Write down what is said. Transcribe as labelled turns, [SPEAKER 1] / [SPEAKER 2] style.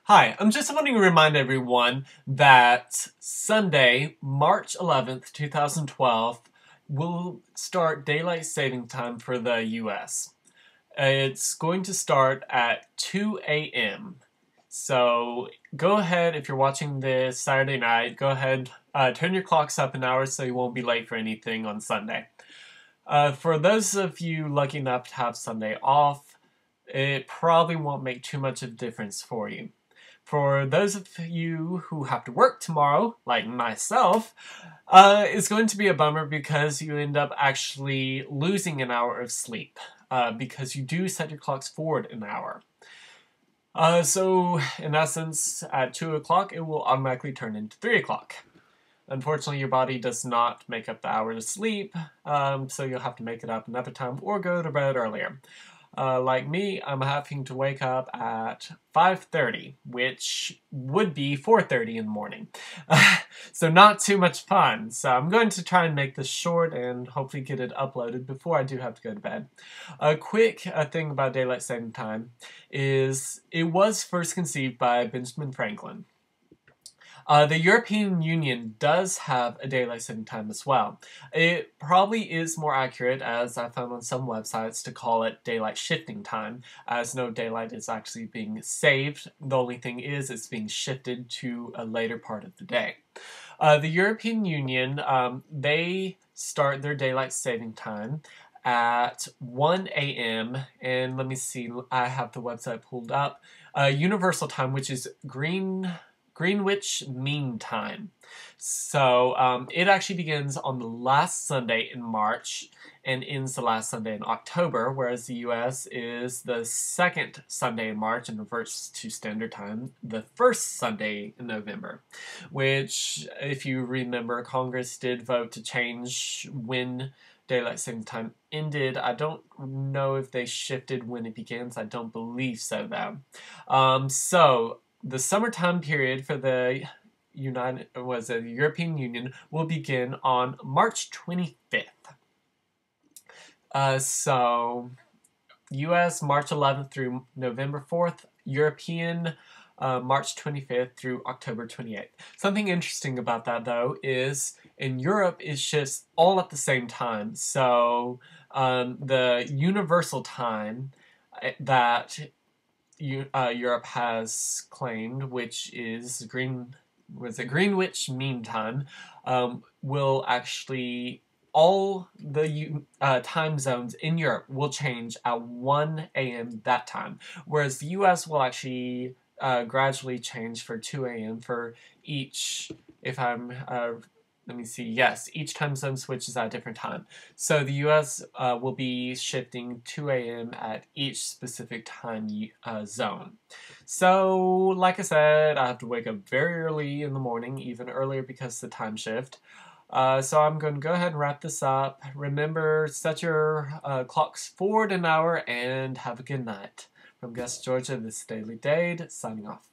[SPEAKER 1] Hi, I'm just wanting to remind everyone that Sunday, March 11th, 2012, will start daylight saving time for the US. It's going to start at 2 a.m. So go ahead, if you're watching this Saturday night, go ahead, turn your clocks up an hour so you won't be late for anything on Sunday. For those of you lucky enough to have Sunday off, it probably won't make too much of a difference for you. For those of you who have to work tomorrow, like myself, it's going to be a bummer because you end up actually losing an hour of sleep because you do set your clocks forward an hour. So, in essence, at 2 o'clock, it will automatically turn into 3 o'clock. Unfortunately, your body does not make up the hour to sleep, so you'll have to make it up another time or go to bed earlier. Like me, I'm having to wake up at 5:30, which would be 4:30 in the morning. So not too much fun. So I'm going to try and make this short and hopefully get it uploaded before I do have to go to bed. A quick thing about daylight saving time is it was first conceived by Benjamin Franklin. The European Union does have a daylight saving time as well. It probably is more accurate, as I found on some websites, to call it daylight shifting time, as no daylight is actually being saved. The only thing is it's being shifted to a later part of the day. The European Union, they start their daylight saving time at 1 a.m. and let me see, I have the website pulled up. Universal time, which is Greenwich Mean Time. So it actually begins on the last Sunday in March and ends the last Sunday in October, whereas the US is the second Sunday in March and reverts to Standard Time the first Sunday in November, which, if you remember, Congress did vote to change when daylight saving time ended. I don't know if they shifted when it begins. I don't believe so, though. So the summertime period for the European Union will begin on March 25th. So US March 11th through November 4th, European March 25th through October 28th. Something interesting about that, though, is in Europe it shifts all at the same time. So the universal time that Europe has claimed, which is Greenwich Mean Time, will actually, all the time zones in Europe will change at 1 a.m. that time, whereas the US will actually gradually change for 2 a.m. for each, if I'm let me see. Yes, each time zone switches at a different time. So the US will be shifting 2 a.m. at each specific time zone. So, like I said, I have to wake up very early in the morning, even earlier because of the time shift. So I'm going to go ahead and wrap this up. Remember, set your clocks forward an hour and have a good night. From Gus, Georgia, this is Daily Dade, signing off.